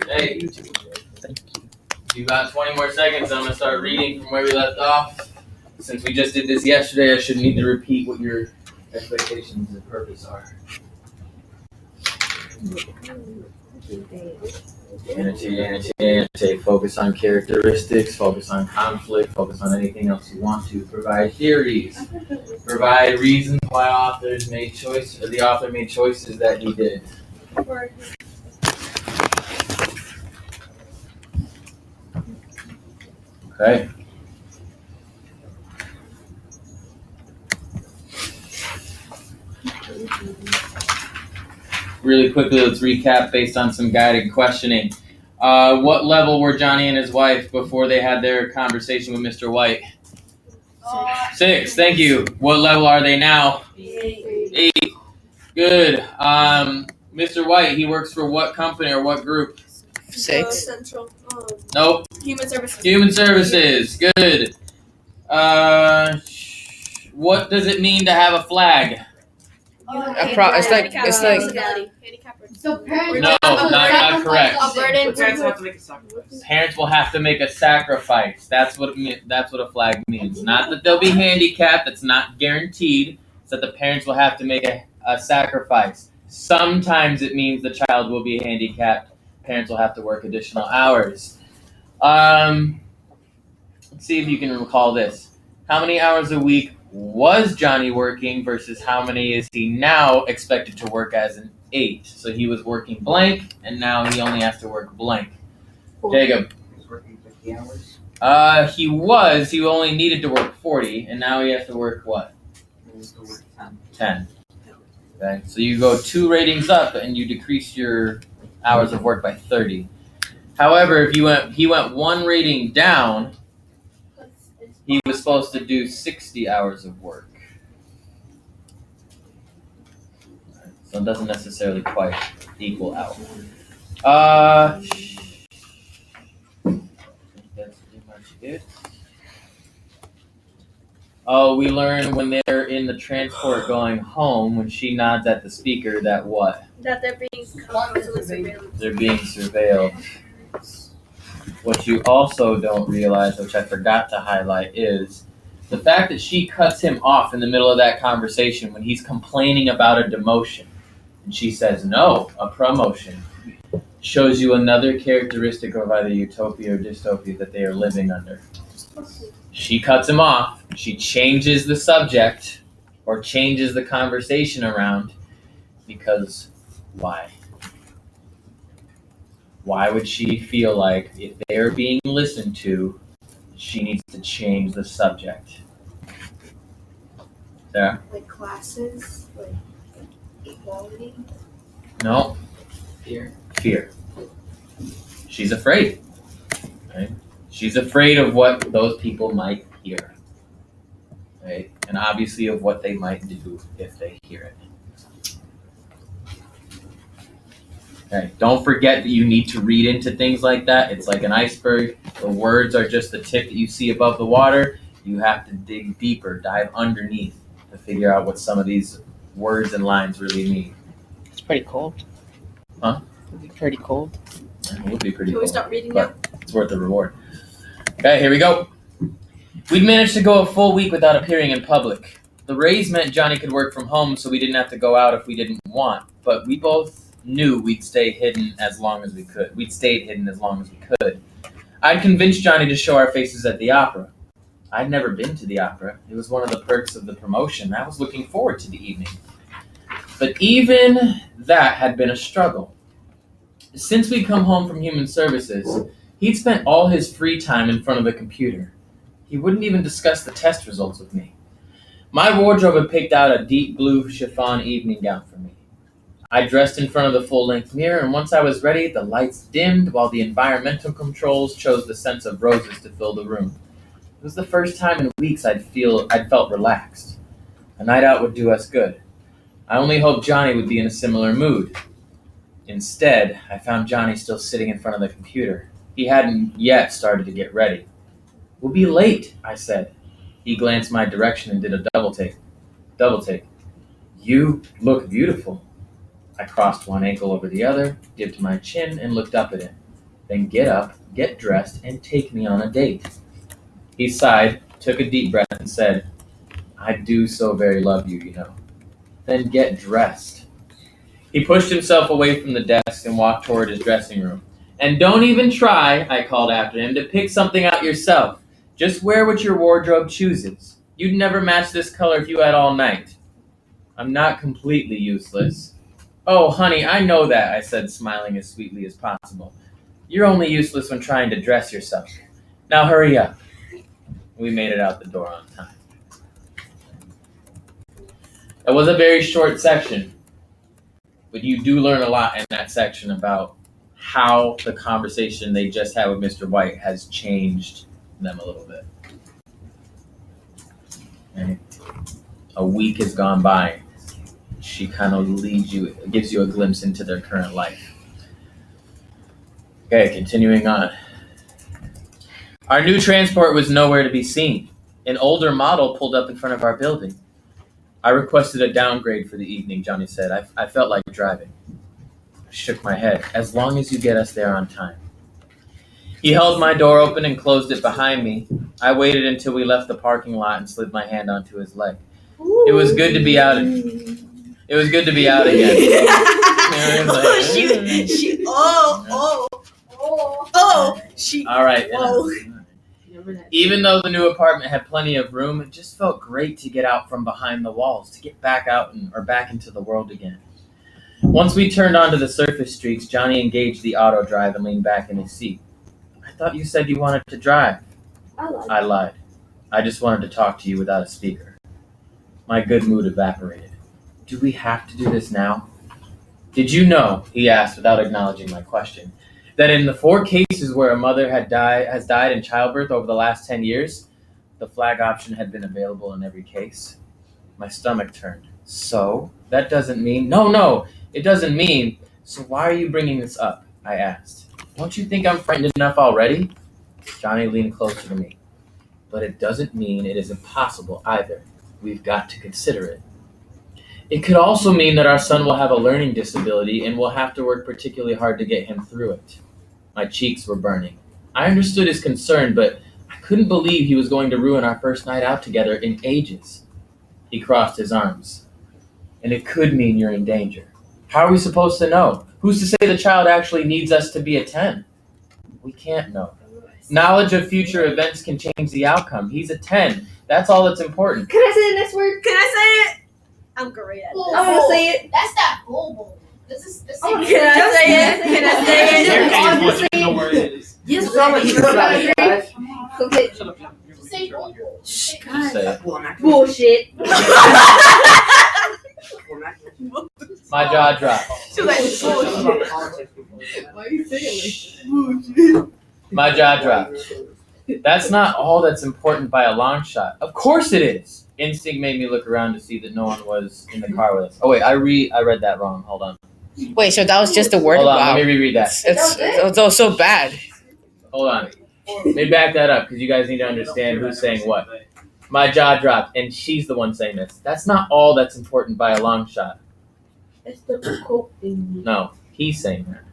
Hey, you got 20 more seconds. I'm going to start reading from where we left off. Since we just did this yesterday, I shouldn't need to repeat what your expectations and purpose are. Annotate. Focus on characteristics, focus on conflict, focus on anything else you want to. Provide theories. Provide reasons why the author made choices that he did. Okay. Really quickly, let's recap based on some guided questioning. What level were Johnny and his wife before they had their conversation with Mr. White? 6. Thank you. What level are they now? 8. Good. Mr. White, he works for what company or what group? 6. Central. Nope. Human Services. Human Services. Good. What does it mean to have a flag? It's like So parents No, not correct. Parents have to make a sacrifice. Parents will have to make a sacrifice. That's what a flag means. Not that they'll be handicapped. That's not guaranteed. It's that the parents will have to make a sacrifice. Sometimes it means the child will be handicapped. Parents will have to work additional hours. Let's see if you can recall this. How many hours a week was Johnny working versus how many is he now expected to work as an 8? So he was working blank, and now he only has to work blank. Jacob. He was working 50 hours. He only needed to work 40, and now he has to work what? He has to work 10. 10. Okay, so you go 2 ratings up, and you decrease your hours of work by 30. However, if he went 1 rating down, he was supposed to do 60 hours of work. So it doesn't necessarily quite equal out. That's pretty much it. Oh, we learn when they're in the transport going home, when she nods at the speaker, that what? That they're being constantly surveilled. They're being surveilled. What you also don't realize, which I forgot to highlight, is the fact that she cuts him off in the middle of that conversation when he's complaining about a demotion. And she says, no, a promotion. Shows you another characteristic of either utopia or dystopia that they are living under. She cuts him off. She changes the subject or changes the conversation around because why? Why would she feel like if they're being listened to, she needs to change the subject? Sarah? Like classes, like equality. No. Fear. She's afraid. Right? She's afraid of what those people might hear. Right? And obviously of what they might do if they hear it. Okay. Don't forget that you need to read into things like that. It's like an iceberg. The words are just the tip that you see above the water. You have to dig deeper, dive underneath to figure out what some of these words and lines really mean. It's pretty cold. Huh? It'd be pretty cold. It would be pretty Can cool. we stop reading now? But it's worth the reward. Okay, here we go. We'd managed to go a full week without appearing in public. The raise meant Johnny could work from home so we didn't have to go out if we didn't want, but we both knew we'd stay hidden as long as we could. We'd stayed hidden as long as we could. I'd convinced Johnny to show our faces at the opera. I'd never been to the opera. It was one of the perks of the promotion. I was looking forward to the evening. But even that had been a struggle. Since we'd come home from Human Services, he'd spent all his free time in front of the computer. He wouldn't even discuss the test results with me. My wardrobe had picked out a deep blue chiffon evening gown for me. I dressed in front of the full-length mirror, and once I was ready, the lights dimmed while the environmental controls chose the scents of roses to fill the room. It was the first time in weeks I'd felt relaxed. A night out would do us good. I only hoped Johnny would be in a similar mood. Instead, I found Johnny still sitting in front of the computer. He hadn't yet started to get ready. We'll be late, I said. He glanced my direction and did a double take. You look beautiful. I crossed one ankle over the other, dipped my chin, and looked up at him. Then get up, get dressed, and take me on a date. He sighed, took a deep breath, and said, I do so very love you, you know. Then get dressed. He pushed himself away from the desk and walked toward his dressing room. And don't even try, I called after him, to pick something out yourself. Just wear what your wardrobe chooses. You'd never match this color if you had all night. I'm not completely useless. Oh, honey, I know that, I said, smiling as sweetly as possible. You're only useless when trying to dress yourself. Now hurry up. We made it out the door on time. It was a very short section, but you do learn a lot in that section about how the conversation they just had with Mr. White has changed them a little bit. Okay. A week has gone by. She kind of gives you a glimpse into their current life. Okay, continuing on. Our new transport was nowhere to be seen. An older model pulled up in front of our building. I requested a downgrade for the evening, Johnny said. I felt like driving. I shook my head. As long as you get us there on time. He held my door open and closed it behind me. I waited until we left the parking lot and slid my hand onto his leg. It was good to be out. It was good to be out again. All right. Even though the new apartment had plenty of room, it just felt great to get out from behind the walls, to get back out or back into the world again. Once we turned onto the surface streets, Johnny engaged the auto drive and leaned back in his seat. I thought you said you wanted to drive. I lied. I just wanted to talk to you without a speaker. My good mood evaporated. Do we have to do this now? Did you know, he asked without acknowledging my question, that in the 4 cases where a mother has died in childbirth over the last 10 years, the flag option had been available in every case? My stomach turned. So? That doesn't mean... No, it doesn't mean... So why are you bringing this up? I asked. Don't you think I'm frightened enough already? Johnny leaned closer to me. But it doesn't mean it is impossible either. We've got to consider it. It could also mean that our son will have a learning disability and we'll have to work particularly hard to get him through it. My cheeks were burning. I understood his concern, but I couldn't believe he was going to ruin our first night out together in ages. He crossed his arms. And it could mean you're in danger. How are we supposed to know? Who's to say the child actually needs us to be a 10? We can't know. Knowledge of future events can change the outcome. He's a 10. That's all that's important. Can I say the next word? Can I say it? I'm great at it. I'm gonna say it. That's that bull. This is the Oh, same. can I say it? Can I say it? Just say the word it is. Yes, Okay. Just say bull. Just say it. Bullshit. My jaw dropped. She was like, Why are you saying My jaw dropped. That's not all that's important by a long shot. Of course it is. Instinct made me look around to see that no one was in the car with us. Oh wait, I read that wrong. Hold on. Wait, so that was just the word? Hold on, Wow. let me reread that. It's so bad. Hold on. Let me back that up because you guys need to understand who's saying what. My jaw dropped, and she's the one saying this. That's not all that's important by a long shot. It's the quote thing. No, he's saying that.